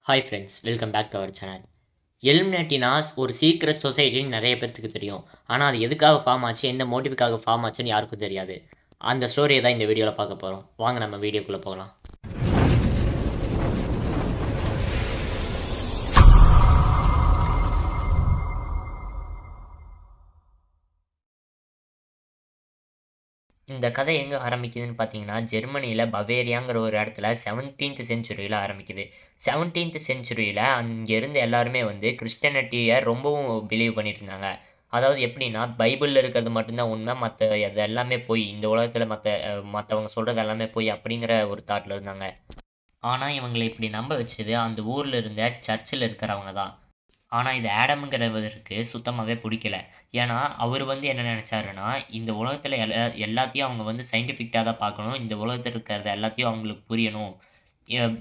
Hi friends, welcome back to our channel. எலிமினேட்டினா ஒரு secret சொசைட்டின்னு நிறைய பேர்த்துக்கு தெரியும். ஆனால் அது எதுக்காக ஃபார்ம் ஆச்சு, எந்த மோட்டிவுக்காக ஃபார்ம் ஆச்சுன்னு யாருக்கும் தெரியாது. அந்த ஸ்டோரியை தான் இந்த வீடியோவில் பார்க்க போகிறோம். வாங்க நம்ம வீடியோக்குள்ளே போகலாம். இந்த கதை எங்கே ஆரம்பிக்குதுன்னு பார்த்தீங்கன்னா, ஜெர்மனியில் பவேரியாங்கிற ஒரு இடத்துல 17th செஞ்சுரியில் ஆரம்பிக்குது. 17th செஞ்சுரியில் அங்கேருந்து எல்லாருமே கிறிஸ்டியானிட்டியை ரொம்பவும் பிலீவ் பண்ணிட்டு இருந்தாங்க. அதாவது எப்படின்னா, பைபிளில் இருக்கிறது மட்டும்தான் உண்மை, மற்ற அது எல்லாமே போய், இந்த உலகத்தில் மற்றவங்க சொல்கிறது எல்லாமே போய் அப்படிங்கிற ஒரு தாட்டில் இருந்தாங்க. ஆனால் இவங்களை இப்படி நம்ப வச்சது அந்த ஊரில் இருந்த சர்ச்சில் இருக்கிறவங்க தான். ஆனா, இது ஆடம்ங்கிறவருக்கு சுத்தமாவே புடிக்கல. ஏன்னா, அவரு என்ன நெனச்சாருன்னா, இந்த உலகத்துல எல்லாத்தையும் அவங்க சயின்டிஃபிக்கா தான் பார்க்கணும். இந்த உலகத்துல இருக்கிறது எல்லாத்தையும் அவங்களுக்கு புரியணும்.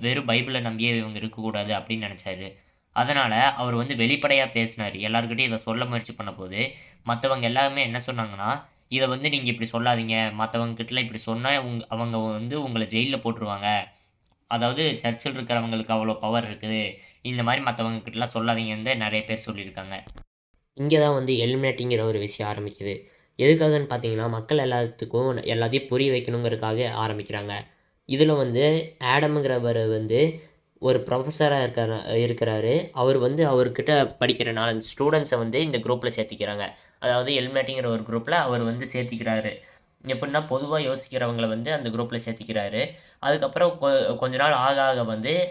வெறும் பைபிள நம்பியே இவங்க இருக்கக்கூடாது அப்படின்னு நெனச்சாரு. அதனால அவரு வெளிப்படையா பேசினாரு. எல்லார்கிட்டயும் இத சொல்ல முயற்சி பண்ணபோது, மத்தவங்க எல்லாருமே என்ன சொன்னாங்கன்னா, "இத நீங்க இப்படி சொல்லாதீங்க. மத்தவங்க கிட்டலாம் இப்படி சொன்னா அவங்க உங்கள ஜெயில்ல போட்டுருவாங்க." அதாவது சர்ச்சில் இருக்கிறவங்களுக்கு அவ்வளோ பவர் இருக்குது. இந்த மாரி மத்தவங்க கிட்டலாம் சொல்லாதீங்கன்னு நெறைய பேர் சொல்லியிருக்காங்க. இங்கே தான் எலிமினேட்டிங்கிற ஒரு விஷயம் ஆரம்பிக்குது. எதுக்காகன்னு பார்த்தீங்கன்னா, மக்கள் எல்லாத்துக்கும் எல்லாத்தையும் புரிய வைக்கணுங்கிறதுக்காக ஆரம்பிக்கிறாங்க. இதில ஆடம்ங்கிறவரு ஒரு ப்ரொஃபஸரா இருக்கிறாரு. அவர் அவர்கிட்ட படிக்கிற 4, 5 ஸ்டூடண்ட்ஸ இந்த குரூப்ல சேர்த்திக்கிறாங்க. அதாவது எலிமினேட்டிங்கிற ஒரு குரூப்ல அவர் சேர்த்திக்கிறாரு. எப்படின்னா, பொதுவா யோசிக்கிறவங்கள அந்த குரூப்ல சேர்த்திக்கிறாரு. அதுக்கப்புறம் கொஞ்ச நாள் ஆக ஆக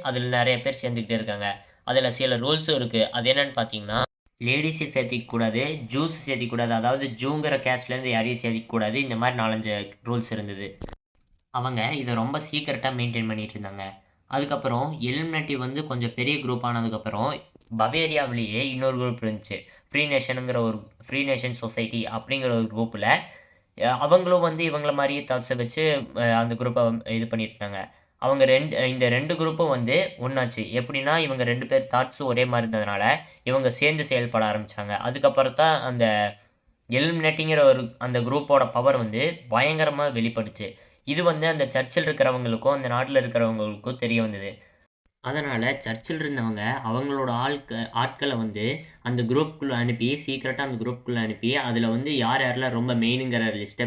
அதில நெறைய பேர் சேர்ந்துக்கிட்டே இருக்காங்க. அதில சில ரூல்ஸும் இருக்கு. அது என்னன்னு பார்த்தீங்கன்னா, லேடீஸ சேர்த்திக்க கூடாது, ஜூஸ் சேர்த்திக்க கூடாது. அதாவது ஜூங்கிற கேஸ்ட்லேருந்து யாரையும் சேர்த்திக்க கூடாது. இந்த மாரி 4, 5 ரூல்ஸ் இருந்தது. அவங்க இத ரொம்ப சீக்ரெட்டா மெயின்டெயின் பண்ணிட்டு இருந்தாங்க. அதுக்கப்புறம் எலிமினேட்டி கொஞ்சம் பெரிய குரூப் ஆனதுக்கப்புறம், பவேரியாவிலேயே இன்னொரு குரூப் இருந்துச்சு. ஃப்ரீ நேஷன் சொசைட்டி அப்படிங்கிற ஒரு குரூப்ல அவங்களும் இவங்கள மாரியே தாட்ஸ வச்சு அந்த குரூப்ப இது பண்ணிட்டு இருந்தாங்க. அவங்க இந்த 2 குரூப்பும் ஒண்ணாச்சு. எப்படின்னா, இவங்க 2 பேர் தாட்ஸும் ஒரே மாரி இருந்ததுனால, இவங்க சேர்ந்து செயல்பட ஆரம்பிச்சாங்க. அதுக்கப்புறம் தான் அந்த எலிமினேட்டிங்கிற அந்த குரூப்போட பவர் பயங்கரமா வெளிப்பட்டுச்சு. இது அந்த சர்ச்சில் இருக்கிறவங்களுக்கும், அந்த நாட்ல இருக்கிறவங்களுக்கும் தெரிய வந்தது. அதனால சர்ச்சில் இருந்தவங்க அவங்களோட ஆட்கள அந்த குரூப்குள்ள அனுப்பி, சீக்ரெட்டா அந்த குரூப்குள்ள அனுப்பி, அதில யார் யாரெல்லாம் ரொம்ப மெயினுங்கிற லிஸ்ட்ட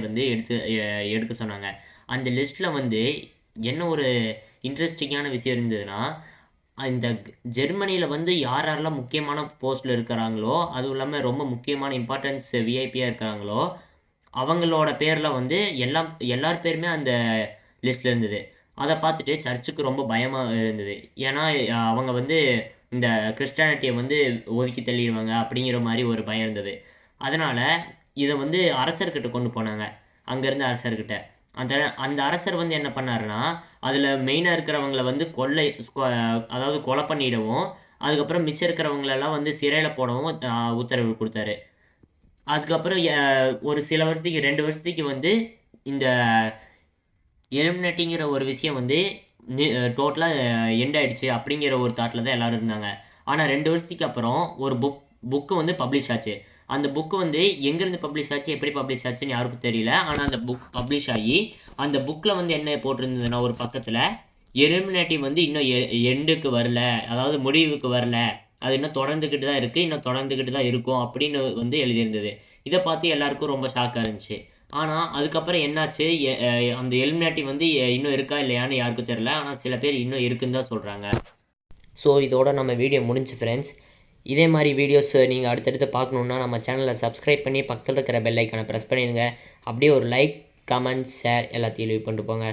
எடுக்க சொன்னாங்க. அந்த லிஸ்ட்ல என்ன ஒரு இன்ட்ரஸ்டிங்கான விஷயம் இருந்ததுன்னா, இந்த ஜெர்மனியில யார் யாரெல்லாம் முக்கியமான போஸ்ட்ல இருக்கிறாங்களோ, அதுவும் இல்லாம ரொம்ப முக்கியமான இம்பார்ட்டன்ஸ் விஐபியா இருக்கிறாங்களோ, அவங்களோட பேர்ல எல்லார் பேருமே அந்த லிஸ்ட்ல இருந்தது. அத பார்த்துட்டு சர்ச்சுக்கு ரொம்ப பயமா இருந்தது. ஏன்னா, அவங்க இந்த கிறிஸ்டியானிட்டிய ஒதுக்கி தள்ளிருவாங்க அப்படிங்கிற மாரி ஒரு பயம் இருந்தது. அதனால இத அரசர்கிட்ட கொண்டு போனாங்க. அங்க இருந்த அரசர்கிட்ட. அந்த அந்த அரசர் என்ன பண்ணாருன்னா, அதுல மெயினா இருக்கிறவங்கள கொள்ளை அதாவது கொலை பண்ணிடவும், அதுக்கப்புறம் மிச்சம் இருக்கிறவங்களெல்லாம் சிறையில போடவும் உத்தரவு குடுத்தாரு. அதுக்கப்புறம் ஒரு சில வருஷத்துக்கு 2 வருஷத்துக்கு இந்த எலிமினேட்டிங்கிற ஒரு விஷயம் டோட்டலா எண்ட் ஆயிடுச்சு அப்படிங்கிற ஒரு தாட்ல தான் எல்லாரும் இருந்தாங்க. ஆனா 2 வருஷத்துக்கு அப்புறம் ஒரு புக் பப்ளிஷ் ஆச்சு. அந்த புக் எங்கேருந்து பப்ளிஷ் ஆச்சு, எப்படி பப்ளிஷ் ஆச்சுன்னு யாருக்கும் தெரியல. ஆனா அந்த புக் பப்ளிஷ் ஆகி, அந்த புக்ல என்ன போட்டிருந்ததுன்னா ஒரு பக்கத்துல, எலிமினேட்டி இன்னும் எண்டுக்கு வரல. அதாவது முடிவுக்கு வரல. அது இன்னும் தொடர்ந்துகிட்டு தான் இருக்கு. இன்னும் தொடர்ந்துகிட்டு தான் இருக்கும் அப்படின்னு எழுதியிருந்தது. இத பார்த்து எல்லாருக்கும் ரொம்ப ஷாக்கா இருந்துச்சு. ஆனா, அதுக்கப்புறம் என்னாச்சு? அந்த எலிமினாட்டி இன்னும் இருக்கா? இல்லையான்னு யாருக்கும் தெரியல. ஆனா, சில பேர் இன்னும் இருக்குன்னு தான் சொல்றாங்க. ஸோ, இதோட நம்ம வீடியோ முடிஞ்சுச்சு ஃப்ரெண்ட்ஸ். இதே மாரி வீடியோஸ் நீங்க அடுத்தடுத்து பார்க்கணுன்னா, நம்ம சேனலை சப்ஸ்கிரைப் பண்ணி பக்கத்துல இருக்கிற பெல் ஐக்கான பிரஸ் பண்ணிடுங்க. அப்படியே ஒரு லைக், கமெண்ட், ஷேர் எல்லாத்தையும் லீவ் பண்ணிட்டு போங்க.